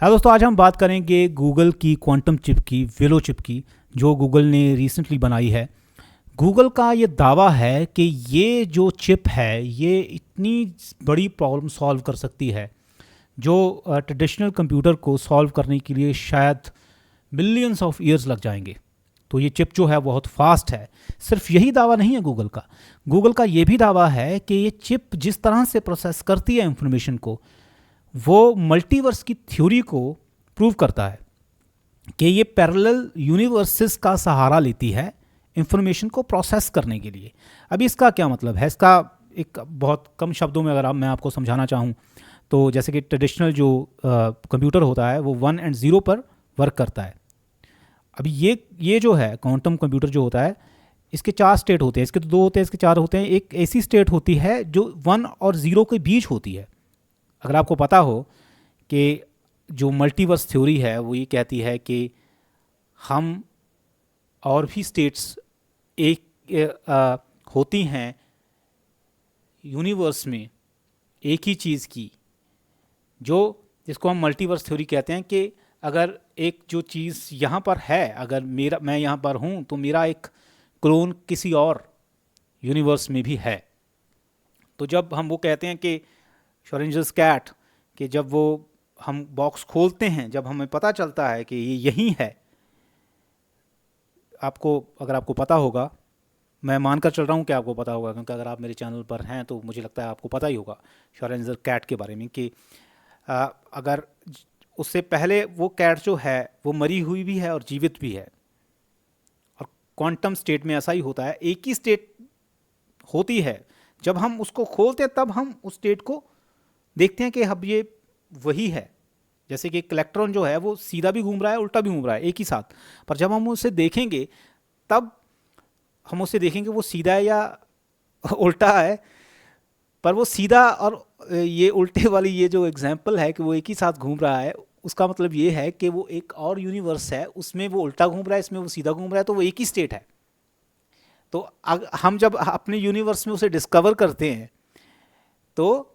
हाँ दोस्तों, आज हम बात करेंगे गूगल की क्वांटम चिप की, वेलो चिप की, जो गूगल ने रिसेंटली बनाई है। गूगल का ये दावा है कि ये जो चिप है ये इतनी बड़ी प्रॉब्लम सॉल्व कर सकती है जो ट्रेडिशनल कंप्यूटर को सॉल्व करने के लिए शायद मिलियंस ऑफ ईयर्स लग जाएंगे। तो ये चिप जो है बहुत फास्ट है। सिर्फ यही दावा नहीं है गूगल का ये भी दावा है कि ये चिप जिस तरह से प्रोसेस करती है इंफॉर्मेशन को, वो मल्टीवर्स की थ्योरी को प्रूव करता है कि ये पैरेलल यूनिवर्सेस का सहारा लेती है इंफॉर्मेशन को प्रोसेस करने के लिए। अभी इसका क्या मतलब है, इसका एक बहुत कम शब्दों में अगर मैं आपको समझाना चाहूँ तो जैसे कि ट्रेडिशनल जो कंप्यूटर होता है वो 1 और 0 पर वर्क करता है। अभी ये जो है क्वांटम कंप्यूटर जो होता है, इसके 4 स्टेट होते हैं, इसके तो 2 होते हैं, इसके 4 होते हैं। एक ऐसी स्टेट होती है जो 1 और 0 के बीच होती है। अगर आपको पता हो कि जो मल्टीवर्स थ्योरी है वो ये कहती है कि हम और भी स्टेट्स होती हैं यूनिवर्स में एक ही चीज़ की, जो जिसको हम मल्टीवर्स थ्योरी कहते हैं कि अगर एक जो चीज़ यहाँ पर है, अगर मैं यहाँ पर हूँ तो मेरा एक क्लोन किसी और यूनिवर्स में भी है। तो जब हम वो कहते हैं कि श्रोडिंजर्स कैट, कि जब वो हम बॉक्स खोलते हैं, जब हमें पता चलता है कि ये यही है, अगर आपको पता होगा, मैं मानकर चल रहा हूँ कि आपको पता होगा क्योंकि अगर आप मेरे चैनल पर हैं तो मुझे लगता है आपको पता ही होगा श्रोडिंजर कैट के बारे में कि अगर उससे पहले वो कैट जो है वो मरी हुई भी है और जीवित भी है। और क्वांटम स्टेट में ऐसा ही होता है, एक ही स्टेट होती है। जब हम उसको खोलते हैं तब हम उस स्टेट को देखते हैं कि अब ये वही है। जैसे कि एक इलेक्ट्रॉन जो है वो सीधा भी घूम रहा है, उल्टा भी घूम रहा है एक ही साथ, पर जब हम उसे देखेंगे तब हम उसे देखेंगे वो सीधा है या उल्टा है। पर वो सीधा और ये उल्टे वाली ये जो एग्जाम्पल है कि वो एक ही साथ घूम रहा है, उसका मतलब ये है कि वो एक और यूनिवर्स है, उसमें वो उल्टा घूम रहा है, इसमें वो सीधा घूम रहा है, तो वो एक ही स्टेट है। तो हम जब अपने यूनिवर्स में उसे डिस्कवर करते हैं तो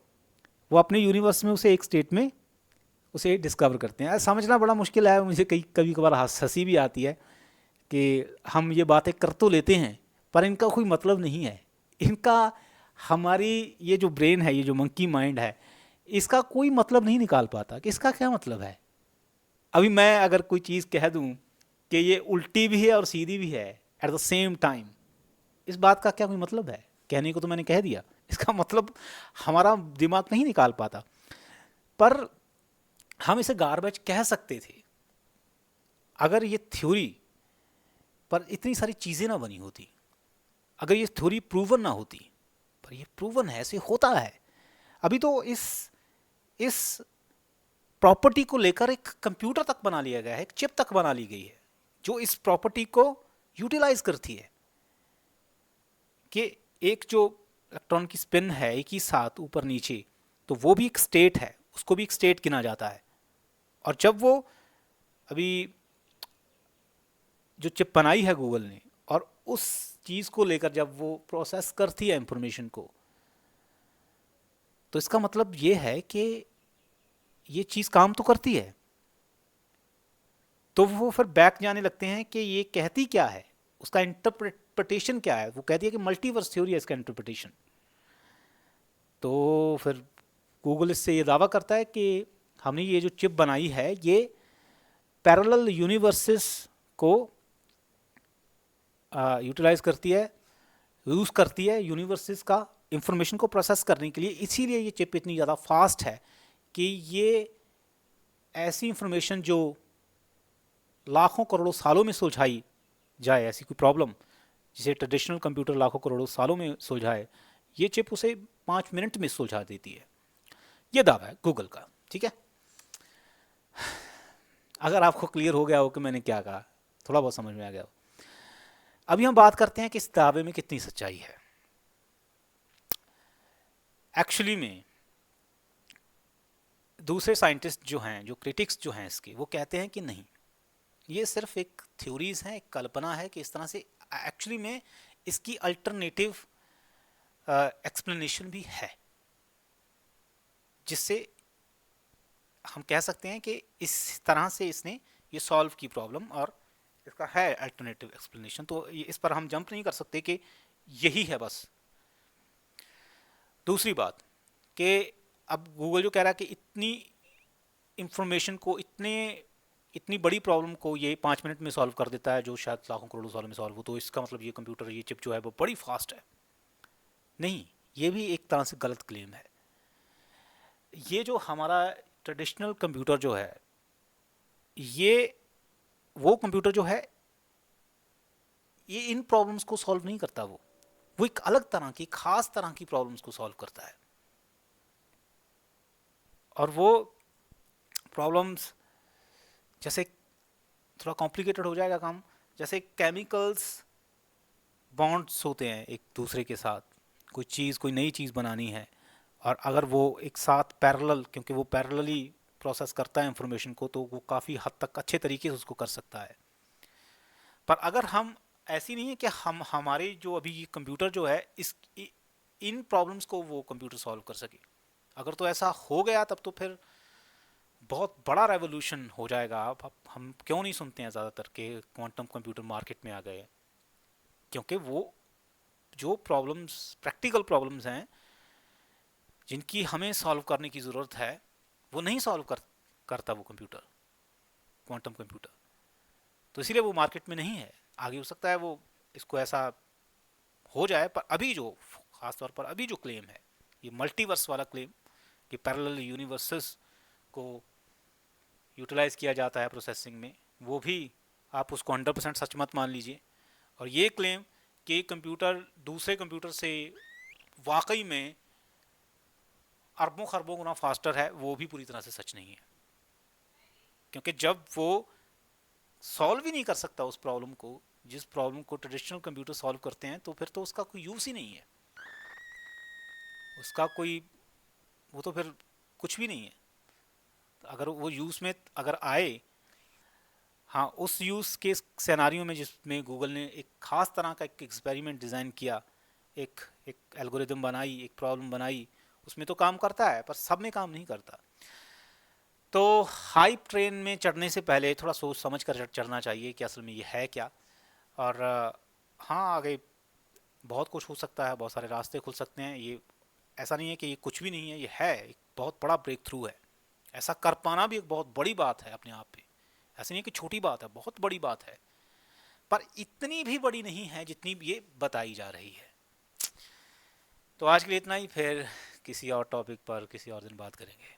वो अपने यूनिवर्स में उसे एक स्टेट में उसे डिस्कवर करते हैं। समझना बड़ा मुश्किल है, मुझे कभी कभार हंसी भी आती है कि हम ये बातें कर तो लेते हैं पर इनका कोई मतलब नहीं है। इनका हमारी ये जो ब्रेन है, ये जो मंकी माइंड है, इसका कोई मतलब नहीं निकाल पाता कि इसका क्या मतलब है। अभी मैं अगर कोई चीज़ कह दूं कि ये उल्टी भी है और सीधी भी है एट द सेम टाइम, इस बात का क्या कोई मतलब है? कहने को तो मैंने कह दिया, इसका मतलब हमारा दिमाग नहीं निकाल पाता। पर हम इसे गार्बेज कह सकते थे अगर ये थ्योरी पर इतनी सारी चीज़ें ना बनी होती, अगर ये थ्योरी प्रूवन ना होती। पर ये प्रूवन है, ऐसे होता है। अभी तो इस प्रॉपर्टी को लेकर एक कंप्यूटर तक बना लिया गया है, एक चिप तक बना ली गई है जो इस प्रॉपर्टी को यूटिलाइज करती है कि एक जो इलेक्ट्रॉन की स्पिन है एक ही साथ ऊपर नीचे, तो वो भी एक स्टेट है, उसको भी एक स्टेट गिना जाता है। और जब वो अभी जो चिप बनाई है गूगल ने और उस चीज़ को लेकर जब वो प्रोसेस करती है इंफॉर्मेशन को, तो इसका मतलब ये है कि ये चीज़ काम तो करती है। तो वो फिर बैक जाने लगते हैं कि ये कहती क्या है, उसका इंटरप्रिटेशन क्या है। वो कहती है कि मल्टीवर्स थ्योरी है इसका इंटरप्रिटेशन। तो फिर गूगल इससे ये दावा करता है कि हमने ये जो चिप बनाई है ये पैरेलल यूनिवर्सेस को यूटिलाइज करती है, यूज़ करती है यूनिवर्सेस का इंफॉर्मेशन को प्रोसेस करने के लिए। इसीलिए ये चिप इतनी ज़्यादा फास्ट है कि ये ऐसी इंफॉर्मेशन जो लाखों करोड़ों सालों में सुलझाई जाए, ऐसी कोई प्रॉब्लम जिसे ट्रेडिशनल कंप्यूटर लाखों करोड़ों सालों में सुलझाए, ये चिप उसे 5 मिनट में सुलझा देती है। ये दावा है गूगल का। ठीक है, अगर आपको क्लियर हो गया हो कि मैंने क्या कहा, थोड़ा बहुत समझ में आ गया हो। अभी हम बात करते हैं कि इस दावे में कितनी सच्चाई है। एक्चुअली में दूसरे साइंटिस्ट जो हैं, जो क्रिटिक्स जो हैं इसके, वो कहते हैं कि नहीं, ये सिर्फ एक थ्योरीज है, एक कल्पना है कि इस तरह से एक्चुअली में इसकी अल्टरनेटिव एक्सप्लेनेशन भी है जिससे हम कह सकते हैं कि इस तरह से इसने ये सॉल्व की प्रॉब्लम, और इसका है अल्टरनेटिव एक्सप्लेनेशन। तो इस पर हम जंप नहीं कर सकते कि यही है बस। दूसरी बात कि अब गूगल जो कह रहा है कि इतनी इंफॉर्मेशन को, इतनी बड़ी प्रॉब्लम को ये 5 मिनट में सॉल्व कर देता है जो शायद लाखों करोड़ों सालों में सॉल्व हो, तो इसका मतलब ये कंप्यूटर, ये चिप जो है वो बड़ी फास्ट है। नहीं, ये भी एक तरह से गलत क्लेम है। ये जो हमारा ट्रेडिशनल कंप्यूटर जो है, ये वो कंप्यूटर जो है, ये इन प्रॉब्लम्स को सॉल्व नहीं करता। वो एक अलग तरह की, खास तरह की प्रॉब्लम्स को सॉल्व करता है। और वो प्रॉब्लम्स, जैसे थोड़ा कॉम्प्लिकेटेड हो जाएगा काम, जैसे केमिकल्स बॉन्ड्स होते हैं एक दूसरे के साथ, कोई चीज़, कोई नई चीज़ बनानी है, और अगर वो एक साथ पैरेलल, क्योंकि वो पैरेलली प्रोसेस करता है इंफॉर्मेशन को, तो वो काफ़ी हद तक अच्छे तरीके से उसको कर सकता है। पर अगर हम, ऐसी नहीं है कि हम, हमारे जो अभी ये कंप्यूटर जो है, इन प्रॉब्लम्स को वो कंप्यूटर सॉल्व कर सके। अगर तो ऐसा हो गया तब तो फिर बहुत बड़ा रेवोल्यूशन हो जाएगा। अब हम क्यों नहीं सुनते हैं ज़्यादातर कि क्वांटम कंप्यूटर मार्केट में आ गए? क्योंकि वो जो प्रॉब्लम्स, प्रैक्टिकल प्रॉब्लम्स हैं जिनकी हमें सॉल्व करने की ज़रूरत है, वो नहीं करता वो कंप्यूटर, क्वांटम कंप्यूटर। तो इसीलिए वो मार्केट में नहीं है। आगे हो सकता है वो, इसको ऐसा हो जाए, पर अभी जो, खास तौर पर अभी जो क्लेम है, ये मल्टीवर्स वाला क्लेम, कि पैरेलल यूनिवर्सेस को यूटिलाइज किया जाता है प्रोसेसिंग में, वो भी आप उसको 100% सच मत मान लीजिए। और ये क्लेम कि कंप्यूटर दूसरे कंप्यूटर से वाकई में अरबों खरबों गुना फास्टर है, वो भी पूरी तरह से सच नहीं है। क्योंकि जब वो सॉल्व ही नहीं कर सकता उस प्रॉब्लम को, जिस प्रॉब्लम को ट्रेडिशनल कंप्यूटर सॉल्व करते हैं, तो फिर तो उसका कोई यूज़ ही नहीं है, उसका कोई, वो तो फिर कुछ भी नहीं है। तो अगर वो यूज़ में अगर आए, हाँ, उस यूज़ के सिनेरियो में जिसमें गूगल ने एक ख़ास तरह का एक एक्सपेरिमेंट डिज़ाइन किया, एक एक एल्गोरिदम बनाई, एक प्रॉब्लम बनाई, उसमें तो काम करता है, पर सब में काम नहीं करता। तो हाइप ट्रेन में चढ़ने से पहले थोड़ा सोच समझ कर चढ़ना चाहिए कि असल में ये है क्या। और हाँ, आगे बहुत कुछ हो सकता है, बहुत सारे रास्ते खुल सकते हैं। ये ऐसा नहीं है कि ये कुछ भी नहीं है, ये है एक बहुत बड़ा ब्रेक थ्रू है। ऐसा कर पाना भी एक बहुत बड़ी बात है अपने आप पे। ऐसा नहीं है कि छोटी बात है, बहुत बड़ी बात है, पर इतनी भी बड़ी नहीं है जितनी ये बताई जा रही है। तो आज के लिए इतना ही, फिर किसी और टॉपिक पर किसी और दिन बात करेंगे।